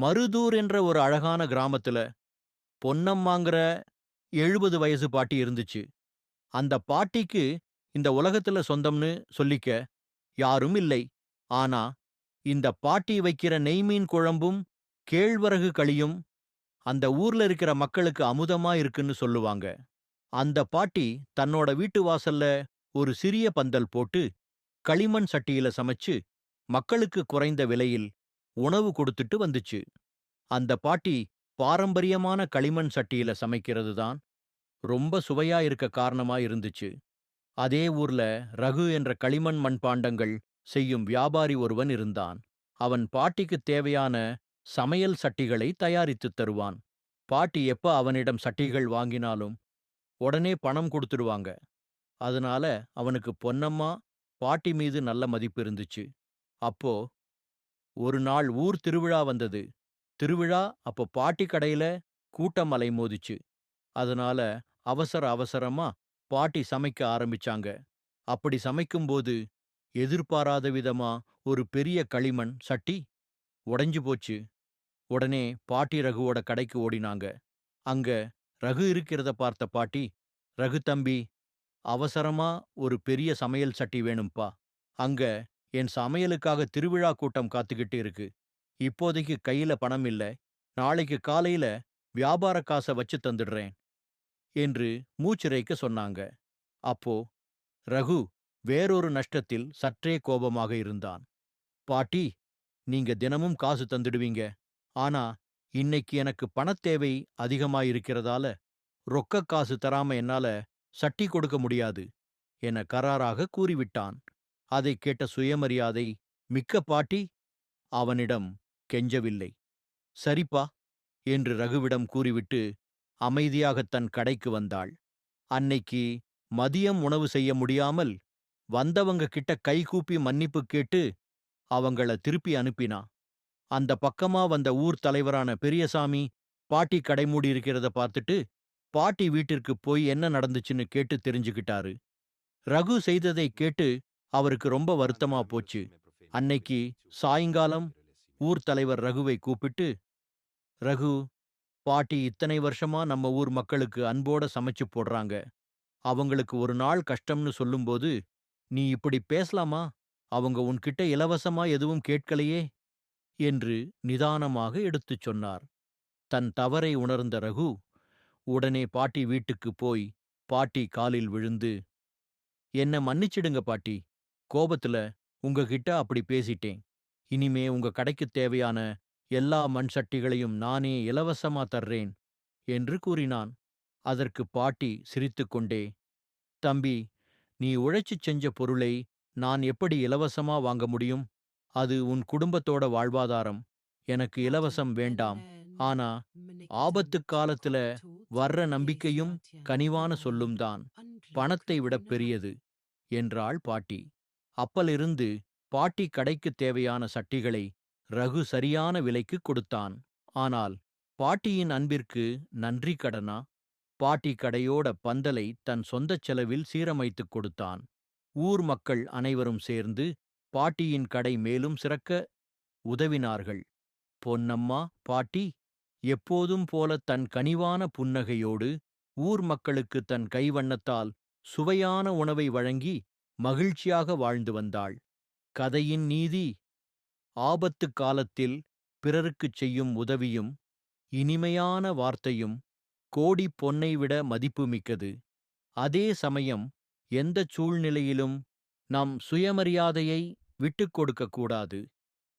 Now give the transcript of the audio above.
மருதூர் என்ற ஒரு அழகான கிராமத்துல பொன்னம்மாங்கிற 70 வயசு பாட்டி இருந்துச்சு. அந்த பாட்டிக்கு இந்த உலகத்துல சொந்தம்னு சொல்லிக்க யாரும் இல்லை. ஆனா இந்த பாட்டி வைக்கிற நெய்மீன் குழம்பும் கேழ்வரகு களியும் அந்த ஊர்ல இருக்கிற மக்களுக்கு அமுதமா இருக்குன்னு சொல்லுவாங்க. அந்த பாட்டி தன்னோட வீட்டு வாசல்ல ஒரு சிறிய பந்தல் போட்டு களிமண் சட்டியில சமைச்சு மக்களுக்கு குறைந்த விலையில் உணவு கொடுத்துட்டு வந்துச்சு. அந்த பாட்டி பாரம்பரியமான களிமண் சட்டியில சமைக்கிறது தான் ரொம்ப சுவையா இருக்க காரணமா இருந்துச்சு. அதே ஊர்ல ரகு என்ற களிமண் மண்பாண்டங்கள் செய்யும் வியாபாரி ஒருவன் இருந்தான். அவன் பாட்டிக்கு தேவையான சமையல் சட்டிகளை தயாரித்துத் தருவான். பாட்டி எப்ப அவனிடம் சட்டிகள் வாங்கினாலும் உடனே பணம் கொடுத்துடுவாங்க. அதனால அவனுக்கு பொன்னம்மா பாட்டி மீது நல்ல மதிப்பு இருந்துச்சு. அப்போ ஒரு நாள் ஊர் திருவிழா வந்தது. திருவிழா அப்போ பாட்டி கடையில கூட்டம் அலைமோதிச்சு. அதனால அவசர அவசரமா பாட்டி சமைக்க ஆரம்பிச்சாங்க. அப்படி சமைக்கும்போது எதிர்பாராத விதமா ஒரு பெரிய களிமண் சட்டி உடைஞ்சு போச்சு. உடனே பாட்டி ரகுவோட கடைக்கு ஓடினாங்க. அங்க ரகு இருக்கிறத பார்த்த பாட்டி, "ரகு தம்பி, அவசரமா ஒரு பெரிய சமையல் சட்டி வேணும்பா. அங்க என் சமையலுக்காக திருவிழா கூட்டம் காத்துக்கிட்டு இருக்கு. இப்போதைக்கு கையில பணம் இல்ல. நாளைக்கு காலையில வியாபார காச வச்சு தந்துடுறேன்" என்று மூச்சிரைக்க சொன்னாங்க. அப்போ ரகு வேறொரு நஷ்டத்தில் சற்றே கோபமாக இருந்தான். "பாட்டி, நீங்க தினமும் காசு தந்துடுவீங்க. ஆனா இன்னைக்கு எனக்கு பணத் தேவை அதிகமாயிருக்கிறதால ரொக்கக் காசு தராம என்னால சட்டி கொடுக்க முடியாது" என கராராக கூறிவிட்டான். அதைக் கேட்ட சுயமரியாதை மிக்க பாட்டி அவனிடம் கெஞ்சவில்லை. "சரிப்பா" என்று ரகுவிடம் கூறிவிட்டு அமைதியாகத் தன் கடைக்கு வந்தாள். அன்னைக்கு மதியம் உணவு செய்ய முடியாமல் வந்தவங்க கிட்ட கைகூப்பி மன்னிப்பு கேட்டு அவங்கள திருப்பி அனுப்பினா. அந்த பக்கமா வந்த ஊர் தலைவரான பெரியசாமி பாட்டி கடை மூடி இருக்கிறத பார்த்துட்டு பாட்டி வீட்டிற்கு போய் என்ன நடந்துச்சுன்னு கேட்டு தெரிஞ்சுக்கிட்டாரு. ரகு செய்ததை கேட்டு அவருக்கு ரொம்ப வருத்தமா போச்சு. அன்னைக்கு சாயங்காலம் ஊர் தலைவர் ரகுவை கூப்பிட்டு, "ரகு, பாட்டி இத்தனை வருஷமா நம்ம ஊர் மக்களுக்கு அன்போட சமைச்சு போடுறாங்க. அவங்களுக்கு ஒரு நாள் கஷ்டம்னு சொல்லும்போது நீ இப்படி பேசலாமா? அவங்க உன்கிட்ட இலவசமா எதுவும் கேட்கலையே" என்று நிதானமாக எடுத்துச் சொன்னார். தன் தவறை உணர்ந்த ரகு உடனே பாட்டி வீட்டுக்குப் போய் பாட்டி காலில் விழுந்து, "என்ன மன்னிச்சிடுங்க பாட்டி. கோபத்துல உங்ககிட்ட அப்படி பேசிட்டேன். இனிமே உங்க கடைக்குத் தேவையான எல்லா மண் சட்டிகளையும் நானே இலவசமா தர்றேன்" என்று கூறினான். அதற்கு பாட்டி சிரித்துக்கொண்டே, "தம்பி, நீ உழைச்சுச் செஞ்ச பொருளை நான் எப்படி இலவசமா வாங்க முடியும்? அது உன் குடும்பத்தோட வாழ்வாதாரம். எனக்கு இலவசம் வேண்டாம். ஆனா ஆபத்துக் காலத்துல வர்ற நம்பிக்கையும் கனிவான சொல்லும் தான் பணத்தை விடப் பெரியது" என்றாள் பாட்டி. அப்பலிருந்து பாட்டி கடைக்குத் தேவையான சட்டிகளை ரகு சரியான விலைக்குக் கொடுத்தான். ஆனால் பாட்டியின் அன்பிற்கு நன்றி கடனா பாட்டி கடையோட பந்தலை தன் சொந்தச் செலவில் சீரமைத்துக் கொடுத்தான். ஊர் மக்கள் அனைவரும் சேர்ந்து பாட்டியின் கடை மேலும் சிறக்க உதவினார்கள். பொன்னம்மா பாட்டி எப்போதும் போல தன் கனிவான புன்னகையோடு ஊர் மக்களுக்கு தன் கைவண்ணத்தால் சுவையான உணவை வழங்கி மகிழ்ச்சியாக வாழ்ந்து வந்தாள். கதையின் நீதி: ஆபத்து காலத்தில் பிறருக்குச் செய்யும் உதவியும் இனிமையான வார்த்தையும் கோடி பொன்னை விட மதிப்புமிக்கது. அதே சமயம் எந்தச் சூழ்நிலையிலும் நம் சுயமரியாதையை விட்டுக் கொடுக்கக் கூடாது.